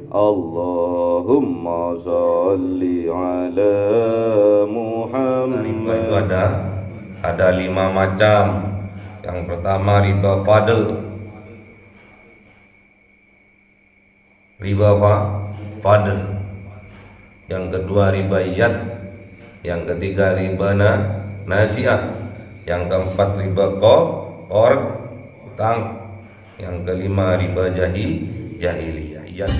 Allahumma sholli ala Muhammad. Riba itu ada 5 macam. Yang pertama riba fadl. Riba apa? Fadl. Yang kedua riba iyad. Yang ketiga riba nasiah. Yang keempat riba qard, utang. Yang kelima riba jahiliyah. Iyad.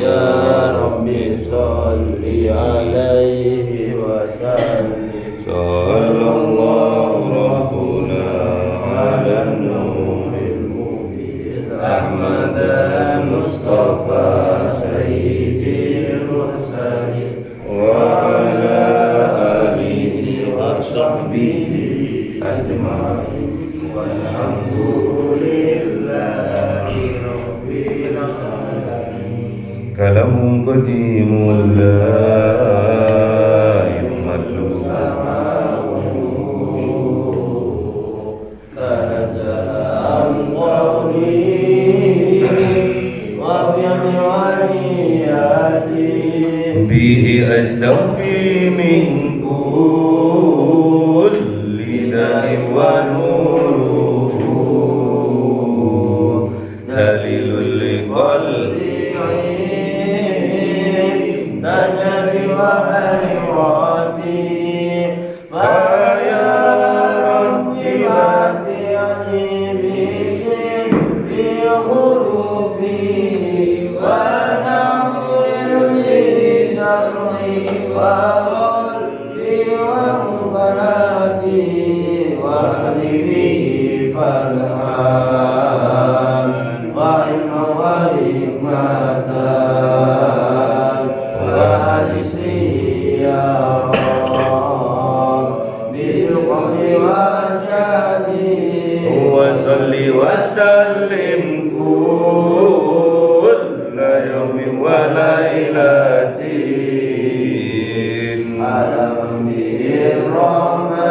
Ya Rabbi sholli alaihi wa sallim. Sallallahu rabbuna ala nuril mubin Ahmad Mustafa sayyidil mursalin wa ala alihi wa sahbihi ajma'in walhamdulillahi rabbil alamin. Kalamu qadimul la yumallu samawu tanazzalam qawli wa fi'li waliyati bihi astaghfi min kulli da'in wa nuruhu dalilul liqalbi najari wa hayrati faya rabbi mati'ani bisri hurufi wa nahwir bisarri wa qalbi wa mubarati wa hadibi falhan wa ilma wa hikmatan wasalli wasallim kulla yawmin wa lailatin ala nabiyir rahman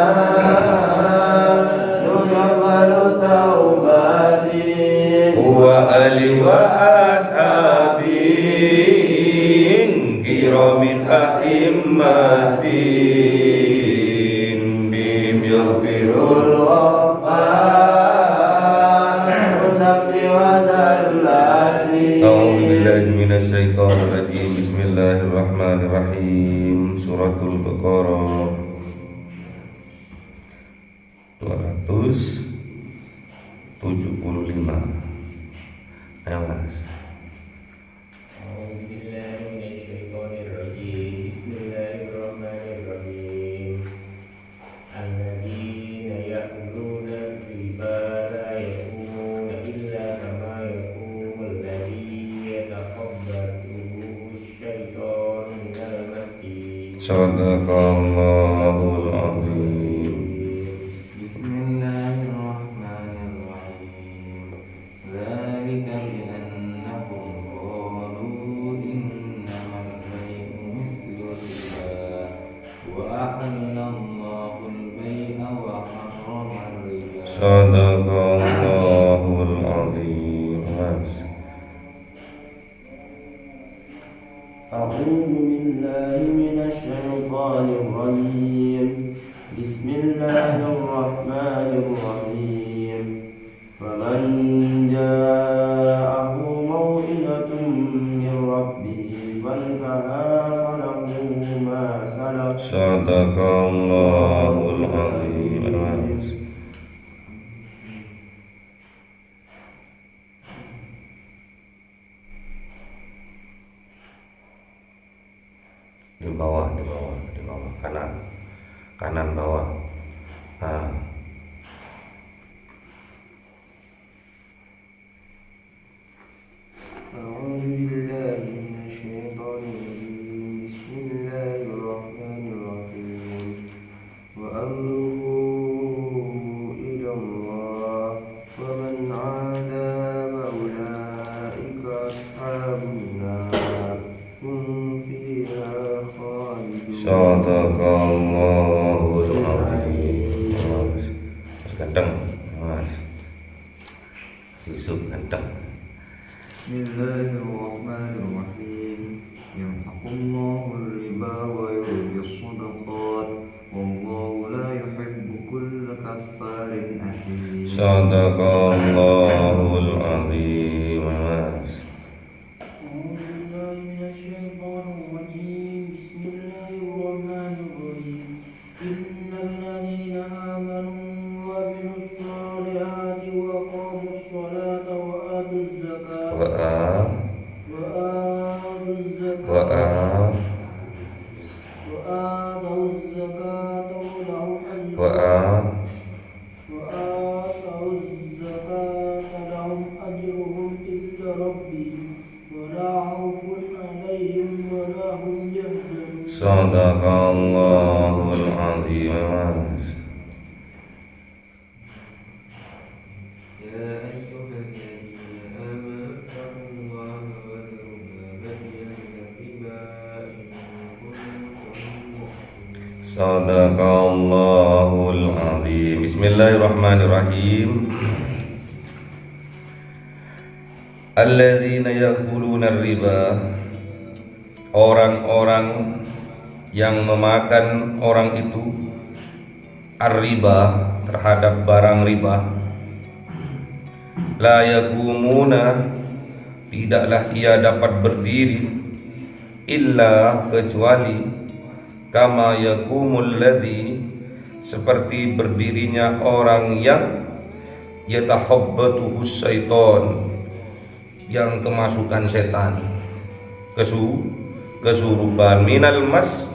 yaqbalu taubatin wa ali wa ashabin kiramin a'immatin bim yaghfirul Bismillahirrahmanirrahim. Bismillahirrahmanirrahim. Suratul Baqarah 275. Ayo Mas. Bismillahirrahmanirrahim. Alladzina ya'kuluna riba la yaqumuna illa kama yaqumu alladzi yatakhabbathu asy-syaitanu minal mas. Sadaqallahul azim. Bismillahirrahmanirrahim. Dzalika bi annahum qalu innamal bay'u mithlu riba wa ahallallahu al-bay'a wa harrama ar-riba. Sadaqallahul azim. Mas. أعوذ بالله من الشيطان الرجيم بسم الله الرحمن الرحيم فمن جاءه موعظة من ربه فانتهى فله ما سلف Sadaqallahul azim. Mas. Di bawah kanan bawah. Nah. أعوذ بالله من الشيطان الرجيم بسم الله الرحمن الرحيم وأمره إلى الله ومن عادى فأولئك أصحاب النار هم فيها خالدون. Sadaqallahul azim. ganteng Mas. Susu ganteng. Bismillahirrahmanirrahim. Yamhaqullahu riba wa yurbi shadaqat. Wallahu la yuhibbu kulla kaffarin athim. Sadaqallahul azim Mas. Sadaqallahul azim Mas. يا أيها الذين آمنوا اتقوا الله وذروا ما بقي من الربا إن كنتم مؤمنين. Sadaqallahul azim. Bismillahirrahmanirrahim. Alladzina ya'kuluna riba, orang-orang yang memakan orang itu ar-riba, terhadap barang riba. La yakumuna, tidaklah ia dapat berdiri, illa, kecuali, kama yakumul ladzi, seperti berdirinya orang yang yatahabbatuhu syaiton, yang kemasukan setan, kesurupan, minal mas,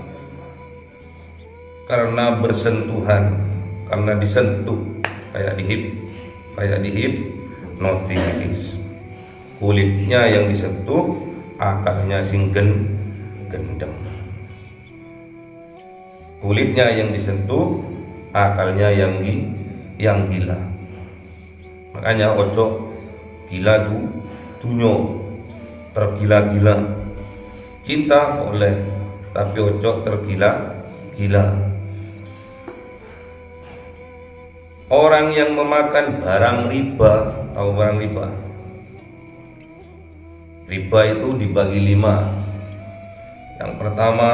karena bersentuhan, karena disentuh, kayak dihipnotis. Kulitnya yang disentuh, akalnya sing gendeng. Kulitnya yang disentuh, akalnya yang gila. Makanya ojo gila dunyo, tergila-gila. Cinta boleh, tapi ojo tergila-gila. Orang yang memakan barang riba, tahu barang riba? Riba itu dibagi 5. Yang pertama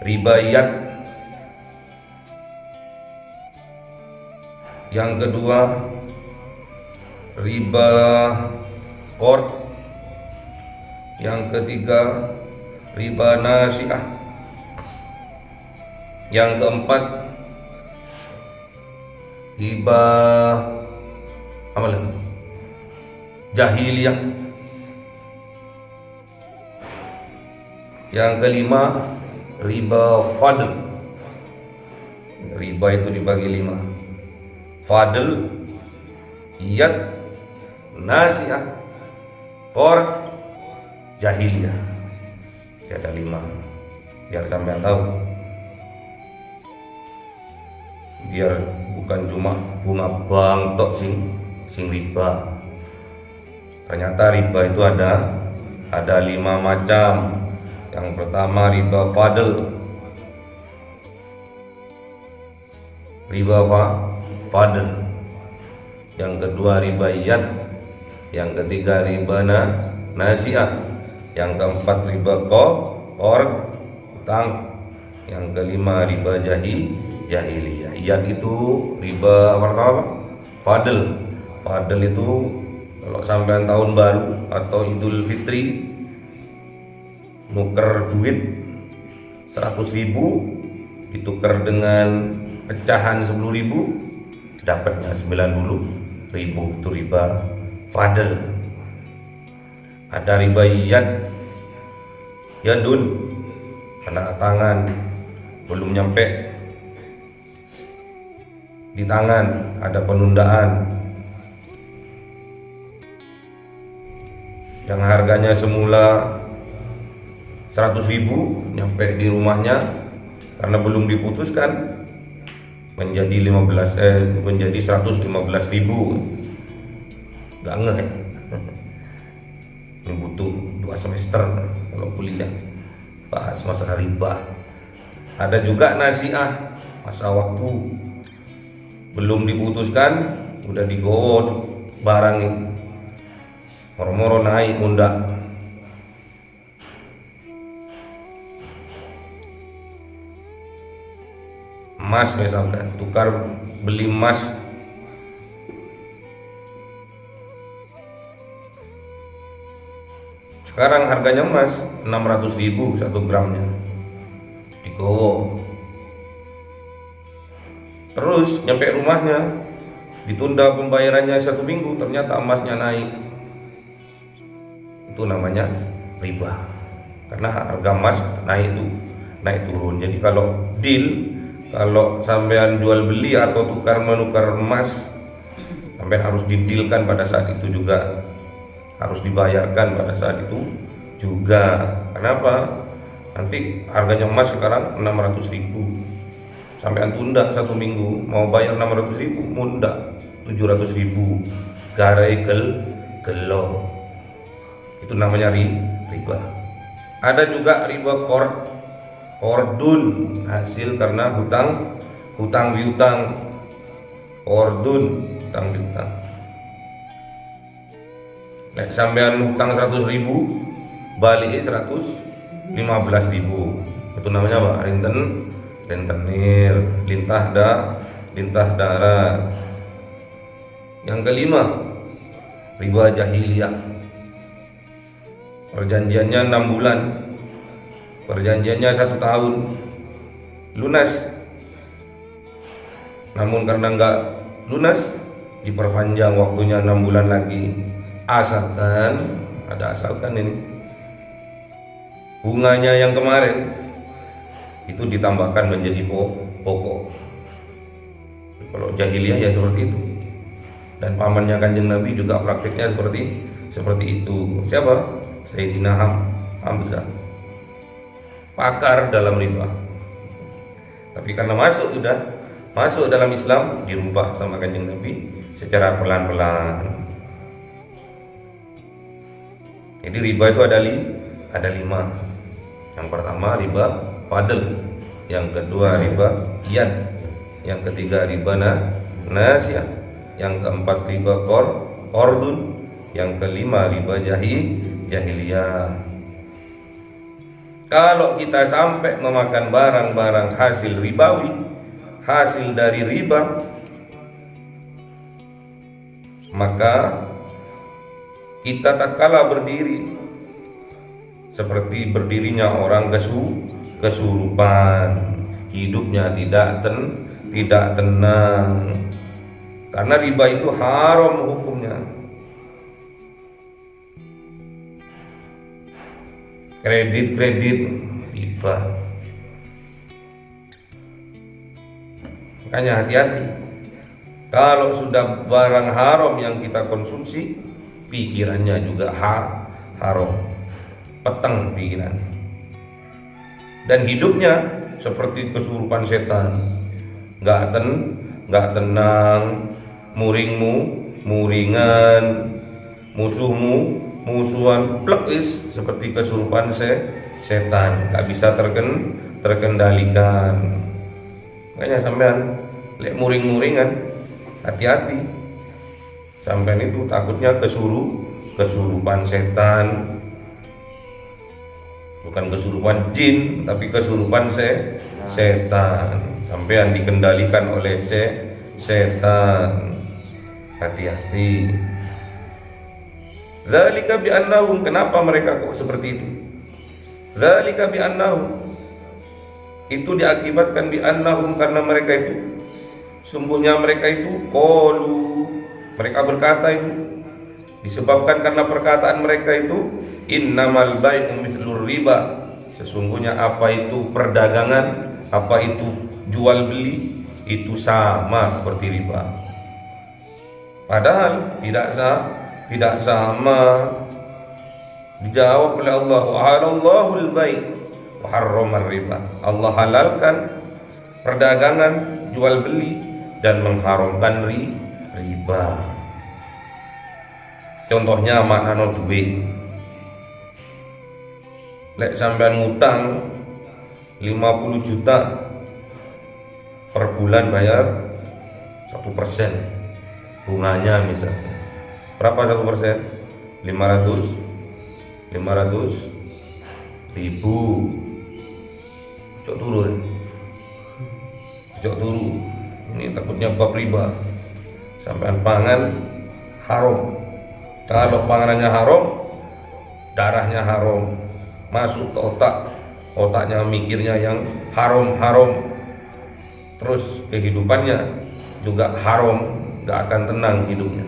ribaiyat, yang kedua riba qard, yang ketiga riba nasi'ah, yang keempat riba apa lagi? Jahiliyah. Yang kelima riba fadl. Riba itu dibagi 5. Fadl, iyat, nasi'ah, qard, jahiliyah. Ada 5. Biar sampean tahu, biar bukan cuma bunga bank tok sing riba. Ternyata riba itu ada 5 macam. Yang pertama riba fadl. Riba apa? Fadl. Yang kedua riba iyad. Yang ketiga riba nasi'ah. Yang keempat riba qard, utang. Yang kelima riba jahiliyah. Iyad itu riba pertama apa? Fadl. Fadl itu kalau sampai tahun baru atau Idul Fitri nuker duit 100.000 ditukar dengan pecahan 10.000, dapatnya 90.000. Itu riba fadl. Ada riba yadun, kena tangan, belum nyampe di tangan, ada penundaan. Yang harganya semula 100.000 nyampe di rumahnya karena belum diputuskan menjadi 115.000. Gak ngeh ya. Ini butuh 2 semester kalau kuliah bahas masalah riba. Ada juga nasi'ah, masa waktu. belum diputuskan udah digowo barang ini, moro-moro naik mundak. Emas misalkan, tukar beli emas sekarang harganya emas 600.000 1 gramnya, digowo. Terus nyampe rumahnya ditunda pembayarannya 1 minggu, ternyata emasnya naik. Itu namanya riba, karena harga emas naik turun. Jadi kalau deal, kalau sampean jual beli atau tukar menukar emas, sampean harus didilkan pada saat itu juga, harus dibayarkan pada saat itu juga. Kenapa? Nanti harganya emas sekarang 600.000, sampean tunda 1 minggu, mau bayar 600.000 mundak 700.000, garai gelo. Itu namanya riba. Ada juga riba kordun, hasil karena hutang piutang. Kordun, hutang piutang. Nek sampean hutang 100.000, balik 115.000. Itu namanya apa? Rentenir, lintah darat. Yang kelima, riba jahiliyah. Perjanjiannya 6 bulan, perjanjiannya 1 tahun, lunas. Namun karena enggak lunas, diperpanjang waktunya 6 bulan lagi. Asalkan ini bunganya yang kemarin itu ditambahkan menjadi pokok. Kalau jahiliyah ya seperti itu. Dan pamannya Kanjeng Nabi juga praktiknya seperti itu. Siapa? Sayyidina Hamzah, pakar dalam riba. Tapi karena masuk dalam Islam, dirubah sama Kanjeng Nabi secara pelan-pelan. Jadi riba itu ada 5. Yang pertama riba fadl, yang kedua riba iyad, yang ketiga riba nasiyah, yang keempat riba qordun, yang kelima riba jahiliyah. Kalau kita sampai memakan barang-barang hasil ribawi, hasil dari riba, maka kita tak kalah berdiri seperti berdirinya orang kesurupan, hidupnya tidak tenang. Karena riba itu haram hukumnya. Kredit riba. Makanya hati-hati. Kalau sudah barang haram yang kita konsumsi, pikirannya juga haram, peteng pikirannya. Dan hidupnya seperti kesurupan setan, nggak tenang, muringan, musuhan, plekis seperti kesurupan setan, nggak bisa terkendalikan. Makanya sampean lek muring-muringan, hati-hati. Sampean itu takutnya kesurupan setan, bukan kesurupan jin, tapi kesurupan setan. Sampean dikendalikan oleh setan. Hati-hati. Dzalika bi annahum, kenapa mereka kok seperti itu? Dzalika bi annahum, itu diakibatkan bi annahum, karena mereka itu, sungguhnya mereka itu qalu, mereka berkata itu, disebabkan karena perkataan mereka itu, innamal bai'u mithlur riba, sesungguhnya apa itu perdagangan, apa itu jual beli, itu sama seperti riba. Padahal tidak sama. Dijawab oleh Allah, wa halallahul bai' wa harramar riba. Allah halalkan perdagangan, jual beli, dan mengharamkan riba. Contohnya maknano duit. Lek sampean ngutang 50 juta per bulan bayar 1% bunganya misalnya. Berapa 1%? 500 ribu. Cok turun. Cok turu. Ini takutnya bab riba. Sampai pangan haram. Kalau panganannya haram, darahnya haram, masuk ke otaknya mikirnya yang haram, terus kehidupannya juga haram, gak akan tenang hidupnya.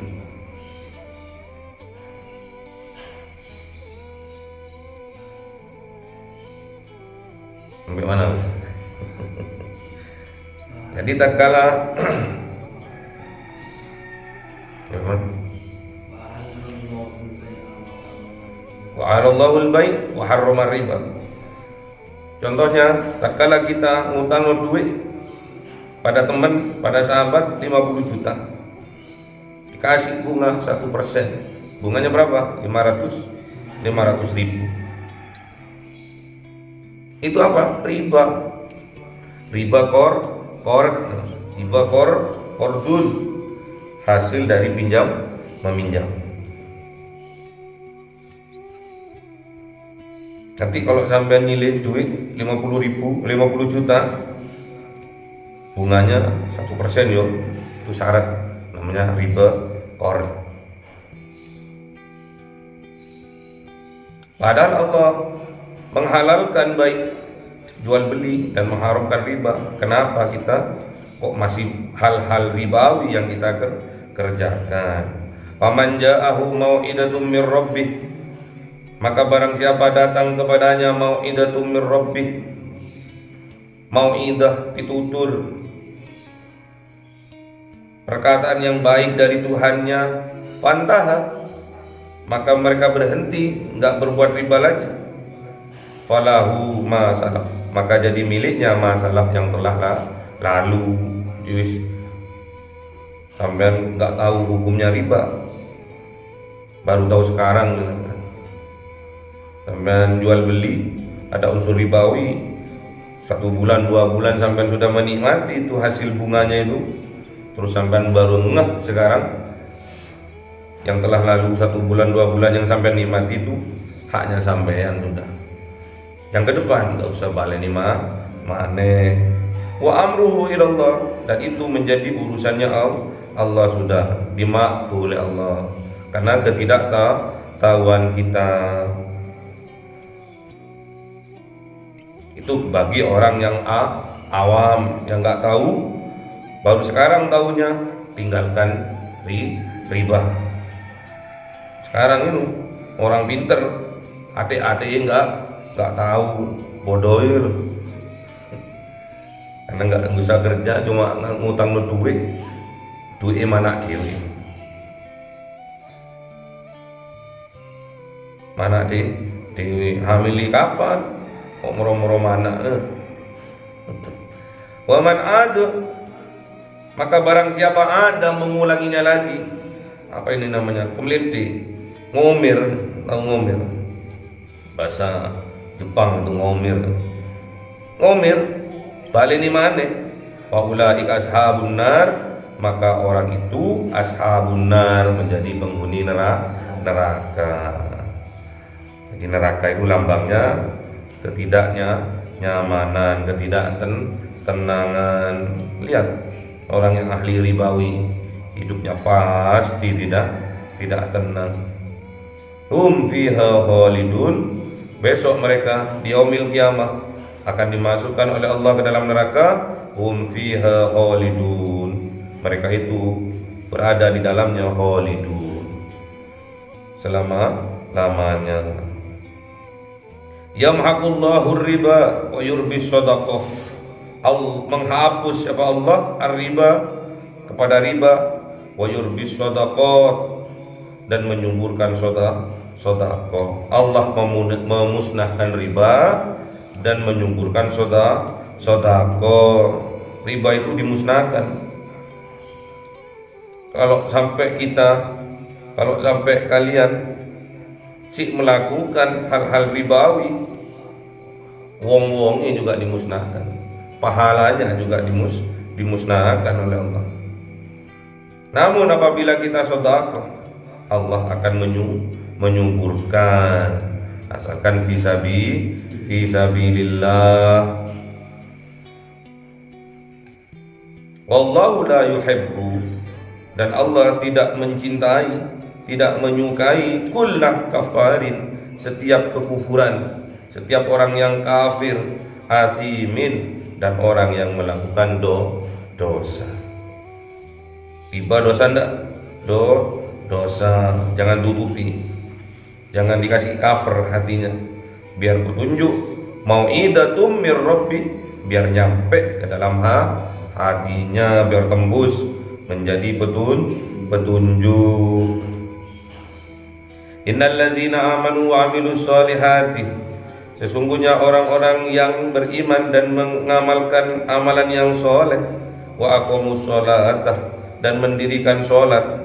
Sampai mana? Jadi tatkala wa'alallahu al-bai' wa harrama riba. Contohnya, tatkala kita ngutang duit pada teman, pada sahabat 50 juta, dikasih bunga 1%. Bunganya berapa? 500 ribu. Itu apa? Riba. Riba kordun, hasil dari pinjam meminjam. Nanti kalau sampai nyilih duit 50 juta, bunganya 1% yo, itu syarat, namanya riba qard. Padahal Allah menghalalkan baik jual beli dan mengharamkan riba. Kenapa kita kok masih hal-hal ribawi yang kita kerjakan? Faman ja'ahu mau'idatun mir rabbih, maka barang siapa datang kepadanya mau'idatun mir rabbih, mau'idah pitutur, perkataan yang baik dari Tuhannya, pantaha, maka mereka berhenti, enggak berbuat riba lagi. Falahu ma salaf, maka jadi miliknya ma salaf yang telah lalu. Jadi sampean enggak tahu hukumnya riba, baru tahu sekarang. Sampean jual beli ada unsur ribawi, 1 bulan 2 bulan sampean sudah menikmati itu hasil bunganya itu, terus sampean baru ngeh sekarang. Yang telah lalu 1 bulan 2 bulan yang sampean nikmati itu haknya sampean sudah. Yang ke depan enggak usah baleni maneh. Wa amruhu ilallah, dan itu menjadi urusannya Allah, sudah dimaafkan oleh Allah karena ketidaktahuan kita. Itu bagi orang yang awam, yang nggak tahu, baru sekarang tahunya, tinggalkan riba. Sekarang itu orang pinter, adik-adik nggak tahu, bodohir, karena nggak bisa kerja, cuma ngutang duit mana dewi, mana dewi hamili kapan? Kok moro-moro mana? Wa man ada, maka barang siapa ada mengulanginya lagi. Apa ini namanya? Kumliti, ngomir, tahu ngomir? Bahasa Jepang itu ngomir. Ngomir, baleni maneh. Wa ulaika ashabun nar, maka orang itu ashabun nar, menjadi penghuni neraka. Jadi neraka itu lambangnya ketidaknyamanan, ketidaktenangan. Lihat orang yang ahli ribawi, hidupnya pasti tidak tenang. Hum fiha khalidun, besok mereka di yaumil qiyamah akan dimasukkan oleh Allah ke dalam neraka. Hum fiha khalidun, mereka itu berada di dalamnya khalidun, selama-lamanya. Yamhaqullahu riba wa yurbis shadaqah, menghapus siapa Allah ar-riba, kepada riba, wa yurbis shadaqat, dan menyuburkan sedekah. Allah memusnahkan riba dan menyuburkan sedekah. Riba itu dimusnahkan. Kalau sampai kalian melakukan hal-hal ribawi, wong-wongnya juga dimusnahkan, pahalanya juga dimusnahkan oleh Allah. Namun apabila kita sedekah, Allah akan menyuburkan, asalkan fisabilillah. Wallahu la yuhibbu, dan Allah tidak mencintai, tidak menyukai kullah kafarin, setiap kekufuran, setiap orang yang kafir, athimin, dan orang yang melakukan dosa. Riba dosa enggak? Dosa, jangan tutupi, jangan dikasih cover hatinya, biar petunjuk mau'idatum mir rabbi, biar nyampe ke dalam hatinya, biar tembus menjadi petunjuk. Innal ladzina amanu wa amilus solihati, sesungguhnya orang-orang yang beriman dan mengamalkan amalan yang soleh, wa aqamus sholata, dan mendirikan sholat,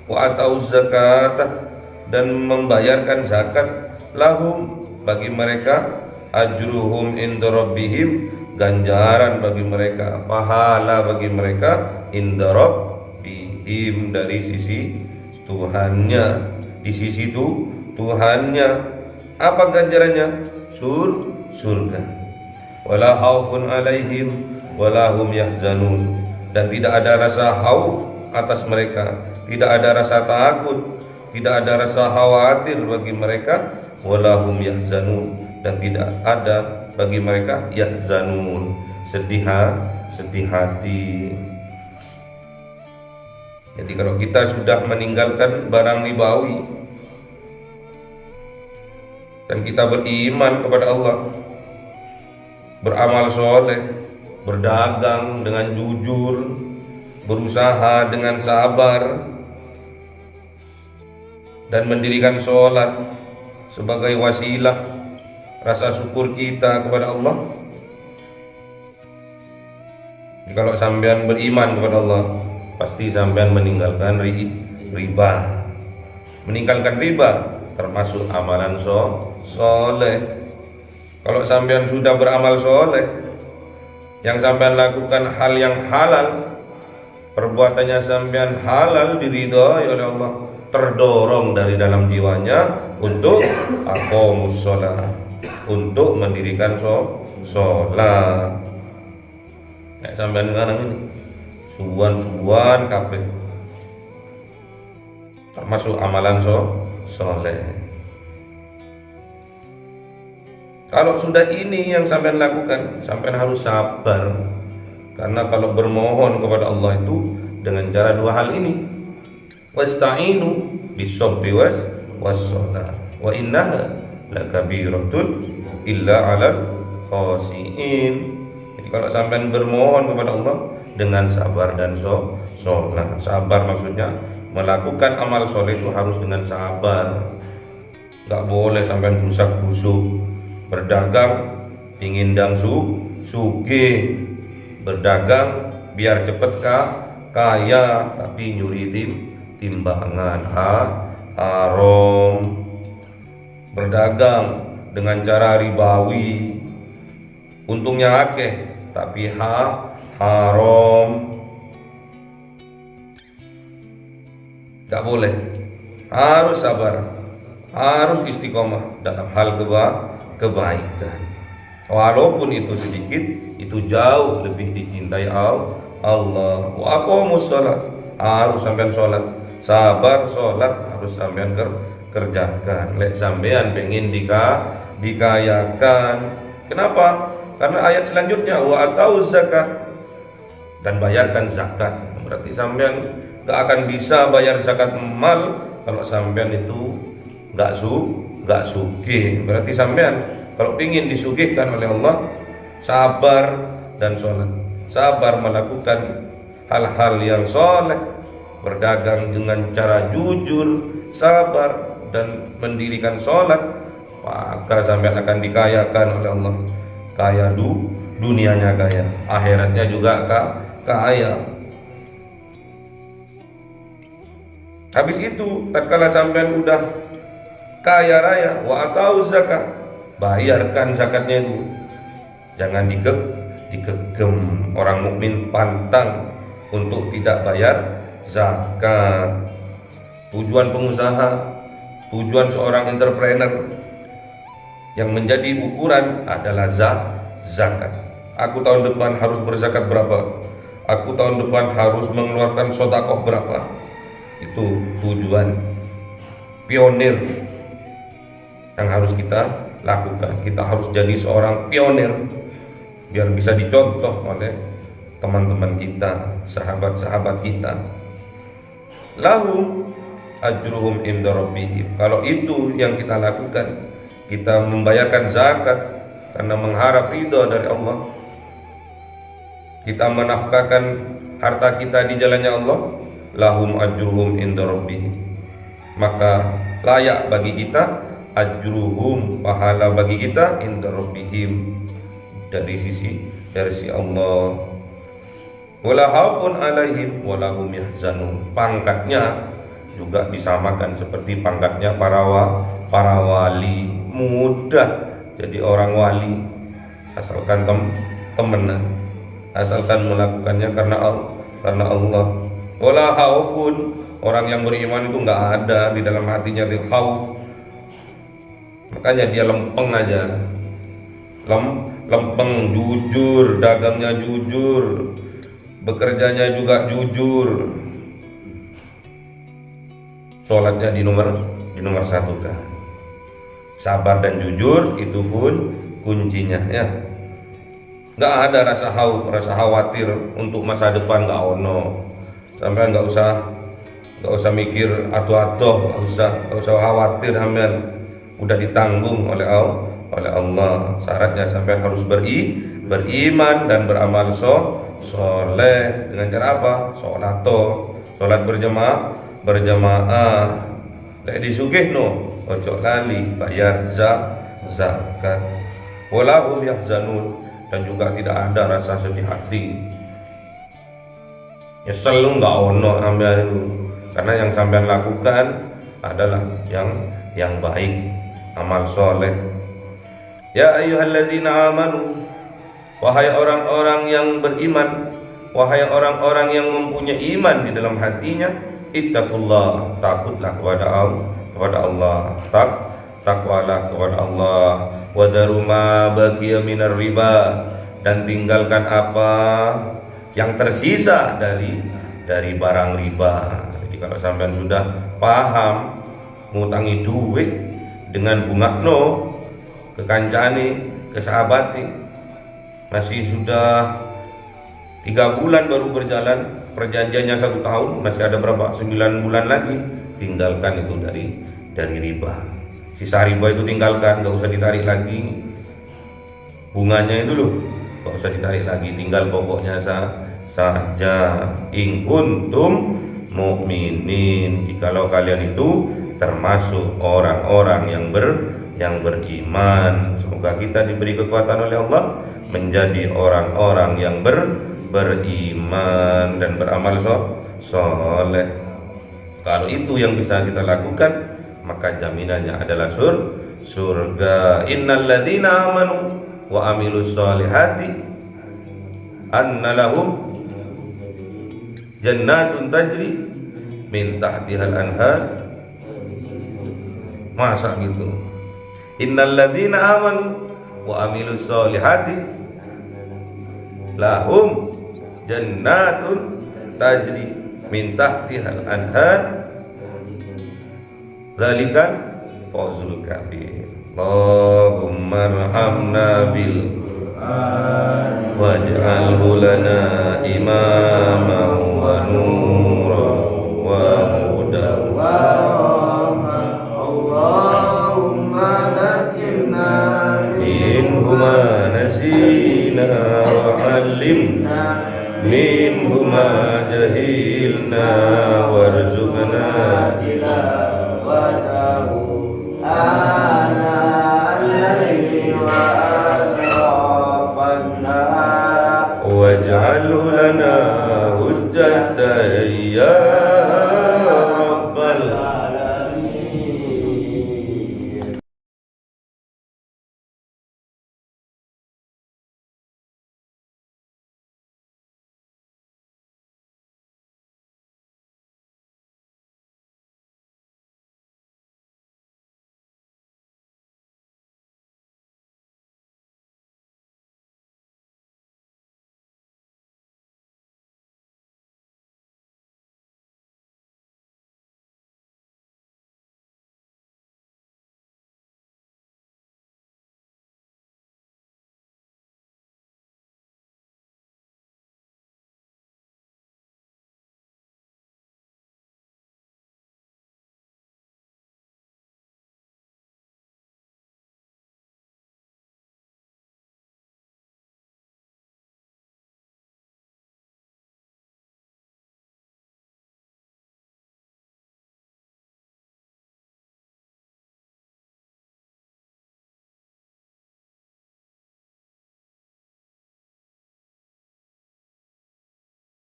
wa atauz zakata, dan membayarkan zakat, lahum, bagi mereka, ajruhum inda rabbihim, ganjaran bagi mereka, pahala bagi mereka, inda rabbihim, dari sisi Tuhannya, di sisi Tuhannya. Apa ganjarannya? Surga. Wala khaufun alaihim wala hum yahzanun, dan tidak ada rasa khauf atas mereka, tidak ada rasa takut, tidak ada rasa khawatir bagi mereka, wala hum yahzanun, dan tidak ada bagi mereka yahzanun, sedih hati. Jadi kalau kita sudah meninggalkan barang ribawi dan kita beriman kepada Allah, beramal soleh, berdagang dengan jujur, berusaha dengan sabar, dan mendirikan sholat sebagai wasilah rasa syukur kita kepada Allah. Jadi kalau sampean beriman kepada Allah, pasti sampean meninggalkan riba. Meninggalkan riba termasuk amalan soleh. Kalau sampean sudah beramal soleh, yang sampean lakukan hal yang halal, perbuatannya sampean halal, diridhai oleh Allah, terdorong dari dalam jiwanya untuk aqamus sholat, untuk mendirikan sholat. Kayak sampean sekarang ini suwan kabeh, termasuk amalan soleh. Kalau sudah ini yang sampean lakukan, sampean harus sabar, karena kalau bermohon kepada Allah itu dengan cara dua hal ini, wasta'inu bis-sabri was-shalah wa innaha lakabiratun illa 'alal khashiin. Jadi kalau sampean bermohon kepada Allah dengan sabar dan sholat. Sabar maksudnya melakukan amal soleh itu harus dengan sabar. Gak boleh sampean busak-busuk. Berdagang ingin dang sugih, berdagang biar cepet kaya, tapi nyuri timbangan haram. Berdagang dengan cara ribawi, untungnya akeh tapi haram. Gak boleh, harus sabar, harus istiqomah dalam hal kebaikan. Walaupun itu sedikit, itu jauh lebih dicintai Allah. Wa aqamus shalah, harus sampean sholat, sabar sholat harus sampean kerjakan. Lek sampean pengen dikayakan. Kenapa? Karena ayat selanjutnya wa atauz zakat, dan bayarkan zakat. Berarti sampean gak akan bisa bayar zakat mal kalau sampean itu gak sugih. Berarti sampean kalau ingin disugihkan oleh Allah, sabar dan sholat, sabar melakukan hal-hal yang soleh, berdagang dengan cara jujur, sabar, dan mendirikan sholat, maka sampean akan dikayakan oleh Allah. Kaya dunianya kaya, akhiratnya juga kaya. Habis itu tatkala sampean udah kaya raya, wa atauz zakat, bayarkan zakatnya itu. Jangan digegem. Orang mukmin pantang untuk tidak bayar zakat. Tujuan pengusaha, tujuan seorang entrepreneur yang menjadi ukuran adalah zakat. Aku tahun depan harus berzakat berapa? Aku tahun depan harus mengeluarkan sedekah berapa? Itu tujuan pionir yang harus kita lakukan. Kita harus jadi seorang pionir biar bisa dicontoh oleh teman-teman kita, sahabat-sahabat kita. Lahum ajruhum inda rabbihim. Kalau itu yang kita lakukan, kita membayarkan zakat karena mengharap ridha dari Allah, kita menafkahkan harta kita di jalannya Allah, lahum ajruhum inda rabbihim, maka layak bagi kita ajruhum, pahala bagi kita inda rabbihim, dari sisi Allah. Wala khaufun alaihim wala hum yahzanun. Pangkatnya juga disamakan seperti pangkatnya para wali. Mudah jadi orang wali asalkan temenan, asalkan melakukannya karena Allah. Wala khaufun, orang yang beriman itu nggak ada di dalam hatinya itu khauf, makanya dia lempeng aja, lempeng, jujur, dagangnya jujur, bekerjanya juga jujur, sholatnya di nomor satu kan. Sabar dan jujur itu pun kuncinya ya. Nggak ada rasa khawatir untuk masa depan, nggak ono. Sampai nggak usah mikir atuh-atuh, nggak usah khawatir, sampean udah ditanggung oleh Allah. Syaratnya sampean harus beriman dan beramal soleh. Dengan cara apa? Sholat berjamaah. Lek disugihno ojo lali bayar zakat. Wala hum yahzanun, dan juga tidak ada rasa sedih hati. Nyesel lu nggak ono sampean itu, karena yang sampean lakukan adalah yang baik, amal soleh. Ya ayyuhalladzina amanu, wahai orang-orang yang beriman, wahai orang-orang yang mempunyai iman di dalam hatinya, ittaqullah, takutlah kepada Allah, takwalah kepada Allah. Wadaru ma baqiya minar riba, dan tinggalkan apa yang tersisa dari barang riba. Jadi kalau sampean sudah paham ngutangi duit dengan bunga ke kancane, ke sahabati, masih sudah 3 bulan baru berjalan, perjanjiannya 1 tahun, masih ada berapa? 9 bulan lagi, tinggalkan itu dari riba. Sisa riba itu tinggalkan, gak usah ditarik lagi. Bunganya itu loh, gak usah ditarik lagi, tinggal pokoknya saja. In kuntum mu'minin, jikalau kalian itu termasuk orang-orang yang beriman. Semoga kita diberi kekuatan oleh Allah menjadi orang-orang yang beriman dan beramal soleh. Kalau itu yang bisa kita lakukan, maka jaminannya adalah surga. Innal ladzina amanu wa amilus solihati anna lahum jannatun tajri min tahtihal anhar. Masa gitu? Innal ladzina amanu wa amilus solihati lahum jannatun tajri min tahtihal anhar. Dzalikan fawzul kabir. Allahumma arhamna bil Qur'an waj'alhu lana imaman wa nuran wa hudan wa rahmatan. Allahumma dhakkirna minhuma nasina wa 'allimna minhuma jahilna warzuqna waj'alhu lana hujjatan ya